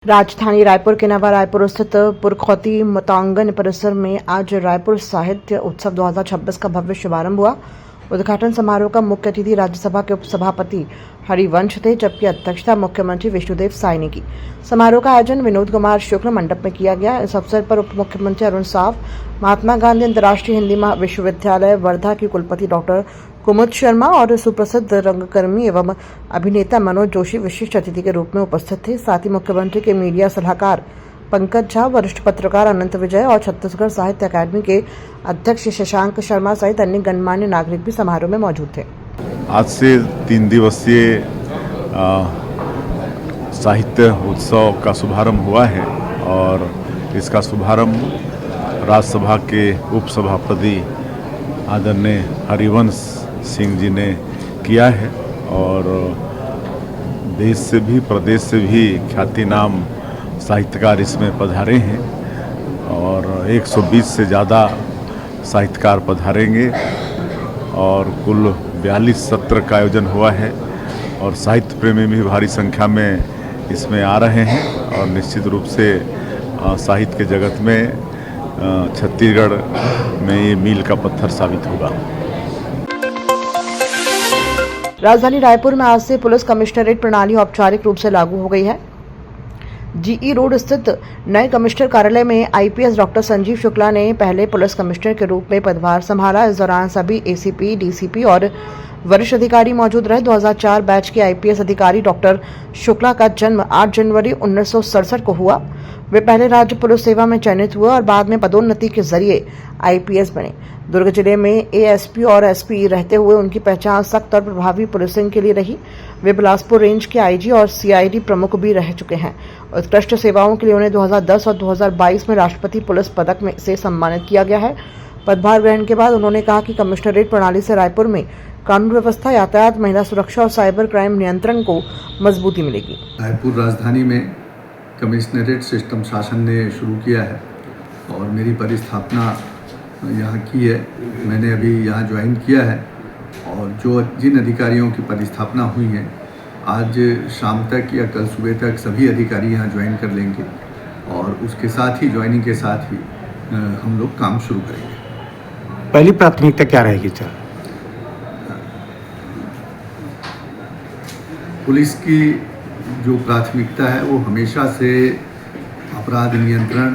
राजधानी रायपुर के नवा रायपुर स्थित पुरखौती मतांगन परिसर में आज रायपुर साहित्य उत्सव 2026 का भव्य शुभारंभ हुआ। उद्घाटन समारोह का मुख्य अतिथि राज्यसभा के उपसभापति हरिवंश थे, जबकि अध्यक्षता मुख्यमंत्री विष्णुदेव साय ने की। समारोह का आयोजन विनोद कुमार शुक्ल मंडप में किया गया। इस अवसर पर उप मुख्यमंत्री अरुण साव, महात्मा गांधी अंतर्राष्ट्रीय हिंदी विश्वविद्यालय वर्धा की कुलपति डॉक्टर कुमुद शर्मा और सुप्रसिद्ध रंगकर्मी एवं अभिनेता मनोज जोशी विशिष्ट अतिथि के रूप में उपस्थित थे। साथ ही मुख्यमंत्री के मीडिया सलाहकार पंकज झा, वरिष्ठ पत्रकार अनंत विजय और छत्तीसगढ़ साहित्य अकादमी के अध्यक्ष शशांक शर्मा सहित अन्य गणमान्य नागरिक भी समारोह में मौजूद थे। आज से 3 दिवसीय साहित्य उत्सव का शुभारंभ हुआ है और इसका शुभारंभ राज्यसभा के उपसभापति आदरणीय हरिवंश सिंह जी ने किया है और देश से भी प्रदेश से भी ख्याति नाम साहित्यकार इसमें पधारे हैं और 120 से ज़्यादा साहित्यकार पधारेंगे और कुल 42 सत्र का आयोजन हुआ है और साहित्य प्रेमी भी भारी संख्या में इसमें आ रहे हैं और निश्चित रूप से साहित्य के जगत में छत्तीसगढ़ में ये मील का पत्थर साबित होगा। राजधानी रायपुर में आज से पुलिस कमिश्नरेट प्रणाली औपचारिक रूप से लागू हो गई है। जीई रोड स्थित नए कमिश्नर कार्यालय में आईपीएस डॉक्टर संजीव शुक्ला ने पहले पुलिस कमिश्नर के रूप में पदभार संभाला। इस दौरान सभी एसीपी, डीसीपी और वरिष्ठ अधिकारी मौजूद रहे। 2004 बैच के आईपीएस अधिकारी डॉक्टर शुक्ला का जन्म 8 जनवरी 1967 को हुआ। वे पहले राज्य पुलिस सेवा में चयनित हुए और बाद में पदोन्नति के जरिए आईपीएस बने। दुर्ग जिले में एएसपी और एसपी रहते हुए उनकी पहचान सख्त और प्रभावी पुलिसिंग के लिए रही। वे बिलासपुर रेंज के आईजी और सीआईडी प्रमुख भी रह चुके हैं। उत्कृष्ट सेवाओं के लिए उन्हें 2010 और 2022 में राष्ट्रपति पुलिस पदक से सम्मानित किया गया है। पदभार ग्रहण के बाद उन्होंने कहा कि कमिश्नरेट प्रणाली से रायपुर में कानून व्यवस्था, यातायात, महिला सुरक्षा और साइबर क्राइम नियंत्रण को मजबूती मिलेगी। रायपुर राजधानी में कमिश्नरेट सिस्टम शासन ने शुरू किया है और मेरी परिस्थापना यहाँ की है। मैंने अभी यहाँ ज्वाइन किया है और जिन अधिकारियों की परिस्थापना हुई है, आज शाम तक या कल सुबह तक सभी अधिकारी यहाँ ज्वाइन कर लेंगे और उसके साथ ही ज्वाइनिंग के साथ ही हम लोग काम शुरू करेंगे। पहली प्राथमिकता क्या रहेगी सर? पुलिस की जो प्राथमिकता है वो हमेशा से अपराध नियंत्रण,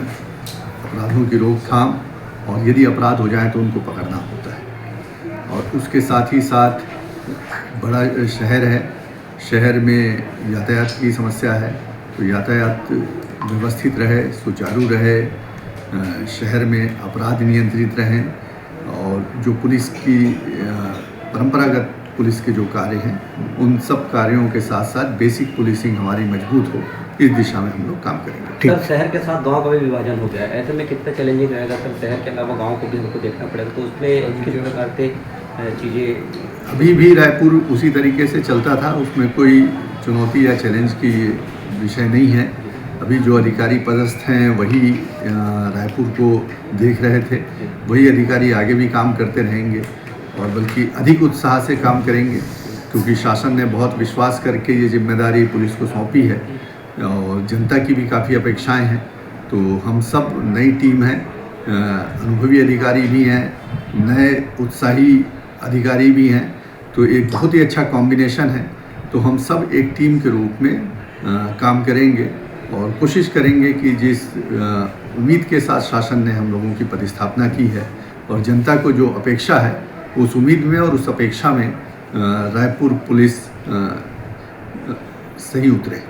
अपराधों की रोकथाम और यदि अपराध हो जाए तो उनको पकड़ना होता है। और उसके साथ ही साथ बड़ा शहर है, शहर में यातायात की समस्या है, तो यातायात व्यवस्थित रहे, सुचारू रहे, शहर में अपराध नियंत्रित रहें और जो पुलिस की परंपरागत पुलिस के जो कार्य हैं उन सब कार्यों के साथ साथ बेसिक पुलिसिंग हमारी मजबूत हो, इस दिशा में हम लोग काम करेंगे। सर, शहर के साथ गांव का भी विभाजन हो गया है, ऐसे में कितना चैलेंजिंग रहेगा सर? शहर के अलावा गांव को भी हमको देखना पड़ेगा, तो उसमें किस प्रकार से चीज़ें? अभी भी रायपुर उसी तरीके से चलता था, उसमें कोई चुनौती या चैलेंज की विषय नहीं है। अभी जो अधिकारी पदस्थ हैं वही रायपुर को देख रहे थे, वही अधिकारी आगे भी काम करते रहेंगे और बल्कि अधिक उत्साह से काम करेंगे, क्योंकि शासन ने बहुत विश्वास करके ये जिम्मेदारी पुलिस को सौंपी है और जनता की भी काफ़ी अपेक्षाएं हैं। तो हम सब नई टीम है, अनुभवी अधिकारी भी हैं, नए उत्साही अधिकारी भी हैं, तो एक बहुत ही अच्छा कॉम्बिनेशन है। तो हम सब एक टीम के रूप में काम करेंगे और कोशिश करेंगे कि जिस उम्मीद के साथ शासन ने हम लोगों की प्रतिस्थापना की है और जनता को जो अपेक्षा है, उस उम्मीद में और उस अपेक्षा में रायपुर पुलिस सही उतरे।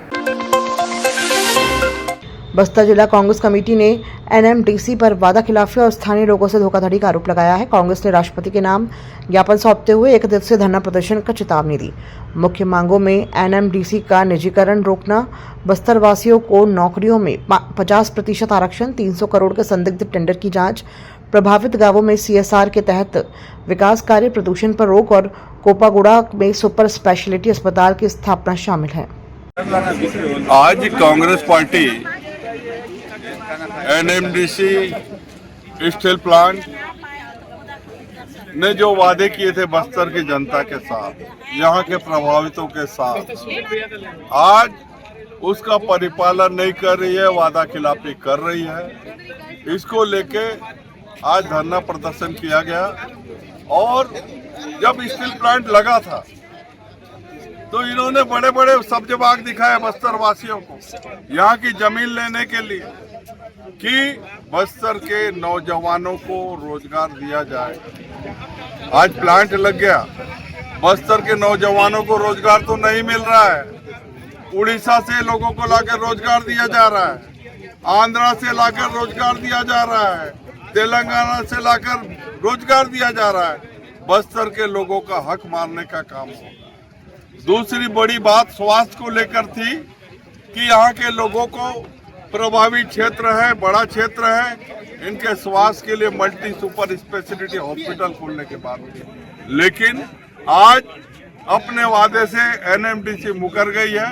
बस्तर जिला कांग्रेस कमेटी ने एनएमडीसी पर वादा खिलाफी और स्थानीय लोगों से धोखाधड़ी का आरोप लगाया है। कांग्रेस ने राष्ट्रपति के नाम ज्ञापन सौंपते हुए 1 दिवसीय धरना प्रदर्शन का चेतावनी दी। मुख्य मांगों में एनएमडीसी का निजीकरण रोकना, बस्तर वासियों को नौकरियों में 50% आरक्षण, 300 करोड़ के संदिग्ध टेंडर की जांच, प्रभावित गांवों में सीएसआर के तहत विकास कार्य, प्रदूषण पर रोक और कोपागुड़ा में सुपर स्पेशलिटी अस्पताल की स्थापना शामिल है। आज Congress party NMDC steel plant ने जो वादे किए थे बस्तर की जनता के साथ, यहाँ के प्रभावितों के साथ, आज उसका परिपालन नहीं कर रही है, वादा खिलाफी कर रही है। इसको लेके आज धरना प्रदर्शन किया गया। और जब स्टील प्लांट लगा था तो इन्होंने बड़े बड़े सब्जबाग दिखाए बस्तर वासियों को यहाँ की जमीन लेने के लिए कि बस्तर के नौजवानों को रोजगार दिया जाए। आज प्लांट लग गया, बस्तर के नौजवानों को रोजगार तो नहीं मिल रहा है। उड़ीसा से लोगों को लाकर रोजगार दिया जा रहा है, आंध्रा से लाकर रोजगार दिया जा रहा है, तेलंगाना से लाकर रोजगार दिया जा रहा है। बस्तर के लोगों का हक मारने का काम हो। दूसरी बड़ी बात स्वास्थ्य को लेकर थी कि यहाँ के लोगों को प्रभावित क्षेत्र है, बड़ा क्षेत्र है, इनके स्वास्थ्य के लिए मल्टी सुपर स्पेशलिटी हॉस्पिटल खोलने के बाद, लेकिन आज अपने वादे से एनएमडीसी मुकर गई है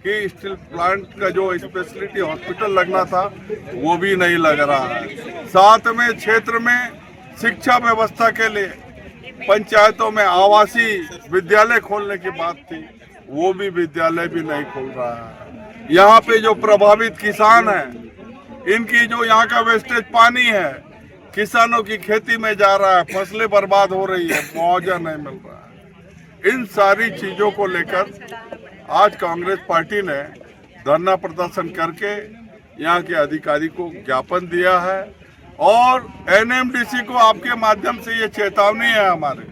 कि स्टील प्लांट का जो स्पेशलिटी हॉस्पिटल लगना था वो भी नहीं लग रहा है। साथ में क्षेत्र में शिक्षा व्यवस्था के लिए पंचायतों में आवासीय विद्यालय खोलने की बात थी, वो भी विद्यालय भी नहीं खोल रहा है। यहाँ पे जो प्रभावित किसान हैं, इनकी जो यहाँ का वेस्टेज पानी है किसानों की खेती में जा रहा है, फसलें बर्बाद हो रही है, मुआवजा नहीं मिल रहा है। इन सारी चीजों को लेकर आज कांग्रेस पार्टी ने धरना प्रदर्शन करके यहाँ के अधिकारी को ज्ञापन दिया है और एनएमडीसी को आपके माध्यम से ये चेतावनी है हमारे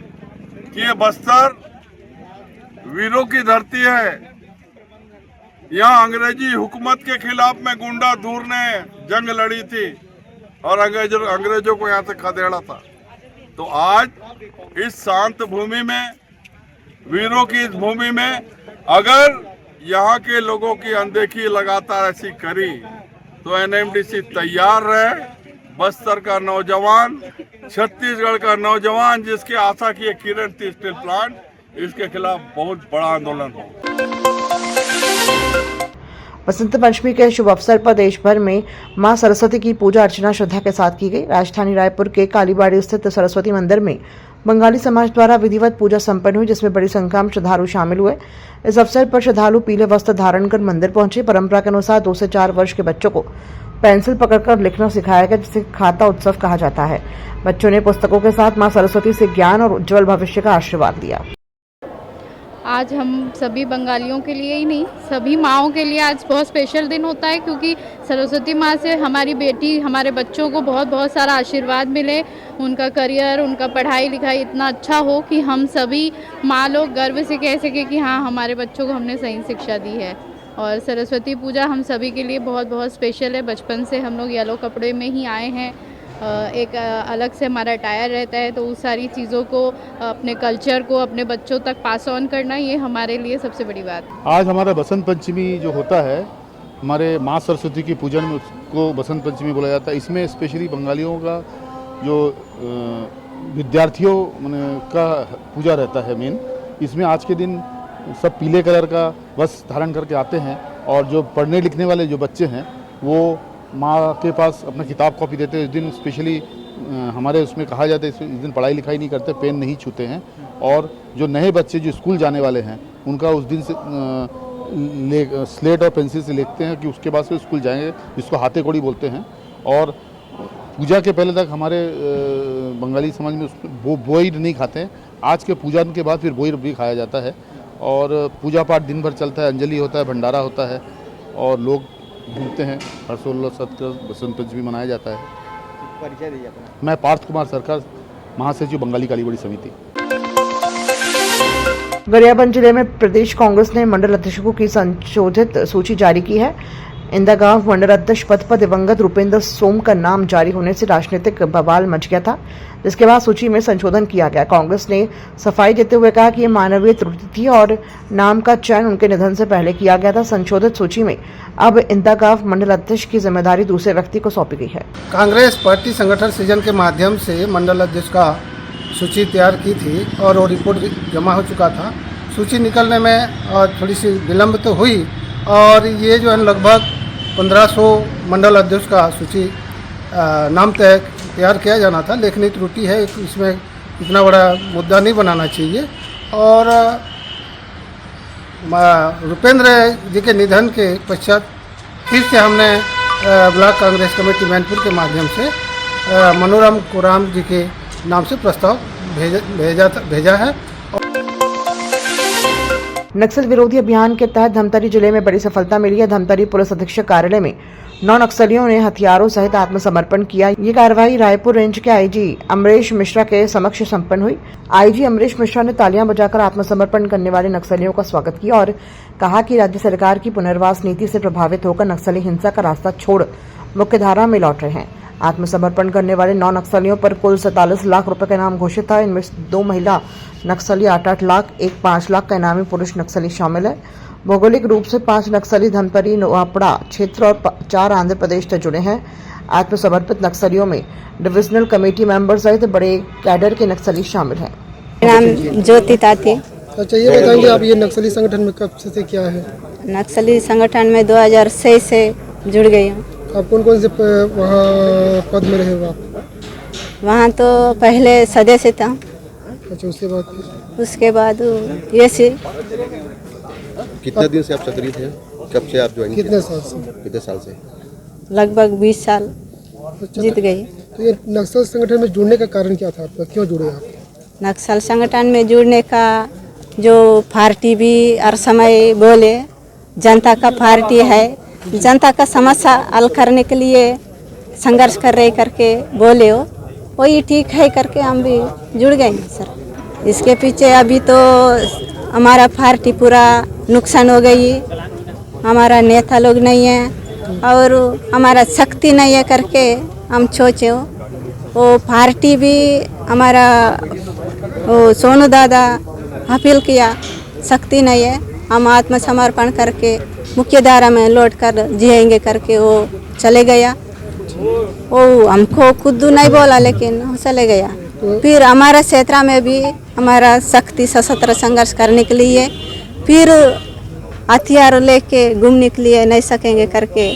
कि ये बस्तर वीरों की धरती है। यहाँ अंग्रेजी हुकूमत के खिलाफ में गुंडा धूर ने जंग लड़ी थी और अंग्रेजों को यहाँ से खदेड़ा था। तो आज इस शांत भूमि में, वीरों की इस भूमि में अगर यहाँ के लोगों की अनदेखी लगातार ऐसी करी तो एनएमडीसी तैयार रहे। बस्तर का नौजवान, छत्तीसगढ़ का नौजवान जिसकी आशा की एक किरण थी स्टील प्लांट, इसके खिलाफ बहुत बड़ा आंदोलन हो। बसंत पंचमी के शुभ अवसर पर देश भर में मां सरस्वती की पूजा अर्चना श्रद्धा के साथ की गई। राजधानी रायपुर के कालीबाड़ी स्थित सरस्वती मंदिर में बंगाली समाज द्वारा विधिवत पूजा संपन्न हुई, जिसमें बड़ी संख्या में श्रद्धालु शामिल हुए। इस अवसर पर श्रद्धालु पीले वस्त्र धारण कर मंदिर पहुंचे। परंपरा के अनुसार 2 से 4 वर्ष के बच्चों को पेंसिल पकड़कर लिखना सिखाया गया, जिसे खाता उत्सव कहा जाता है। बच्चों ने पुस्तकों के साथ मां सरस्वती से ज्ञान और उज्जवल भविष्य का आशीर्वाद लिया। आज हम सभी बंगालियों के लिए ही नहीं, सभी माँओं के लिए आज बहुत स्पेशल दिन होता है, क्योंकि सरस्वती माँ से हमारी बेटी, हमारे बच्चों को बहुत बहुत सारा आशीर्वाद मिले, उनका करियर, उनका पढ़ाई लिखाई इतना अच्छा हो कि हम सभी माँ लोग गर्व से कह सके कि हाँ, हमारे बच्चों को हमने सही शिक्षा दी है। और सरस्वती पूजा हम सभी के लिए बहुत बहुत स्पेशल है। बचपन से हम लोग येलो कपड़े में ही आए हैं, एक अलग से हमारा अटायर रहता है, तो उस सारी चीज़ों को, अपने कल्चर को अपने बच्चों तक पास ऑन करना, ये हमारे लिए सबसे बड़ी बात है। आज हमारा बसंत पंचमी जो होता है, हमारे माँ सरस्वती की पूजन में उसको बसंत पंचमी बोला जाता है। इसमें स्पेशली बंगालियों का जो विद्यार्थियों का पूजा रहता है मेन। इसमें आज के दिन सब पीले कलर का वस्त्र धारण करके आते हैं और जो पढ़ने लिखने वाले जो बच्चे हैं वो माँ के पास अपना किताब कॉपी देते हैं। इस दिन स्पेशली हमारे उसमें कहा जाता है इस दिन पढ़ाई लिखाई नहीं करते, पेन नहीं छूते हैं। और जो नए बच्चे जो स्कूल जाने वाले हैं उनका उस दिन से स्लेट और पेंसिल से लिखते हैं कि उसके बाद से स्कूल जाएंगे, जिसको हाथे कौड़ी बोलते हैं। और पूजा के पहले तक हमारे बंगाली समाज में वो बोईड नहीं खाते हैं। आज के पूजन के बाद फिर बोईड भी खाया जाता है और पूजा पाठ दिन भर चलता है, अंजलि होता है, भंडारा होता है और लोग घूमते हैं। हर्षोल्लास सत्कर बसंत पंचमी मनाया जाता है। परिचय दीजिए अपना। मैं पार्थ कुमार सरकार, महासचिव बंगाली कालीबाड़ी समिति। गरियाबंद जिले में प्रदेश कांग्रेस ने मंडल अध्यक्षों की संशोधित सूची जारी की है। इंदागांव मंडल अध्यक्ष पद पर दिवंगत रूपेंद्र सोम का नाम जारी होने से राजनीतिक बवाल मच गया था, जिसके बाद सूची में संशोधन किया गया। कांग्रेस ने सफाई देते हुए कहा कि ये मानवीय त्रुटि थी और नाम का चयन उनके निधन से पहले किया गया था। संशोधित सूची में अब इंदागांव मंडल अध्यक्ष की जिम्मेदारी दूसरे व्यक्ति को सौंपी गई है। कांग्रेस पार्टी संगठन सृजन के माध्यम से मंडल अध्यक्ष का सूची तैयार की थी और वो रिपोर्ट जमा हो चुका था। सूची निकलने में थोड़ी सी विलम्ब तो हुई और ये जो है लगभग 1500 मंडल अध्यक्ष का सूची नाम तैयार किया जाना था। लेखनी त्रुटि है, इसमें इतना बड़ा मुद्दा नहीं बनाना चाहिए। और रुपेंद्र जी के निधन के पश्चात फिर से हमने ब्लॉक कांग्रेस कमेटी मैनपुर के माध्यम से मनोरम कोराम जी के नाम से प्रस्ताव भेजा है। नक्सल विरोधी अभियान के तहत धमतरी जिले में बड़ी सफलता मिली है। धमतरी पुलिस अधीक्षक कार्यालय में 9 नक्सलियों ने हथियारों सहित आत्मसमर्पण किया। ये कार्रवाई रायपुर रेंज के आईजी अमरीश मिश्रा के समक्ष संपन्न हुई। आईजी अमरीश मिश्रा ने तालियां बजाकर आत्मसमर्पण करने वाले नक्सलियों का स्वागत किया और कहा कि राज्य सरकार की पुनर्वास नीति से प्रभावित होकर नक्सली हिंसा का रास्ता छोड़ मुख्यधारा में लौट रहे हैं। आत्मसमर्पण करने वाले 9 नक्सलियों पर कुल 47 लाख रुपए का इनाम घोषित था। इनमें 2 महिला नक्सली 8-8 लाख, एक 5 लाख का इनामी पुरुष नक्सली शामिल है। भौगोलिक रूप से 5 नक्सली धमतरी नोआपड़ा क्षेत्र और 4 आंध्र प्रदेश से जुड़े हैं। आत्मसमर्पित नक्सलियों में डिविजनल कमेटी मेंबर सहित बड़े कैडर के नक्सली शामिल हैं। नाम ज्योति ताती। अच्छा, ये बताएंगे आप ये नक्सली संगठन में कब से क्या है? नक्सली संगठन में 2006 से जुड़ गई हूँ। आप कौन कौन से वहाँ पद में रहे हो आप? वहाँ तो पहले सदस्य था। अच्छा, उसके बाद ये सी। कितना दिन से आप सक्रिय थे? कब से आप ज्वाइन? कितने साल से? लगभग 20 साल। अच्छा, जीत गई। तो ये नक्सल संगठन में जुड़ने का कारण क्या था आपका? क्यों जुड़े आप? नक्सल संगठन में जुड़ने का जो पार्टी भी हर समय बोले जनता का पार्टी है, जनता का समस्या हल करने के लिए संघर्ष कर रहे करके बोले हो, वही ठीक है करके हम भी जुड़ गए सर। इसके पीछे अभी तो हमारा पार्टी पूरा नुकसान हो गई, हमारा नेता लोग नहीं है और हमारा शक्ति नहीं है करके हम सोचे हो। वो पार्टी भी हमारा वो सोनू दादा अपील किया, शक्ति नहीं है, हम आत्मसमर्पण करके मुख्य धारा में लौट कर जिएंगे करके वो चले गया। वो हमको खुद नहीं बोला लेकिन वो चले गया। फिर हमारा क्षेत्र में भी हमारा शक्ति सशस्त्र संघर्ष करने के लिए फिर हथियार लेके घूमने के लिए नहीं सकेंगे करके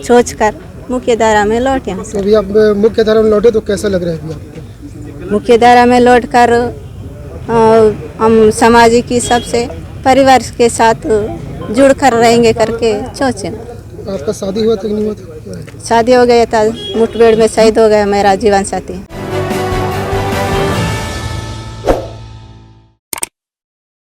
सोचकर मुख्य धारा में लौटे। तो अभी आप मुख्य धारा में लौटे तो कैसा लग रहा है अभी आपको? मुख्य धारा में लौट कर हम समाज की सबसे परिवार के साथ जुड़ कर रहेंगे करके सोचे। आपका शादी हुआ था कि नहीं हुआ था? शादी हो गया था, मुठभेड़ में शहीद हो गया मेरा जीवन साथी।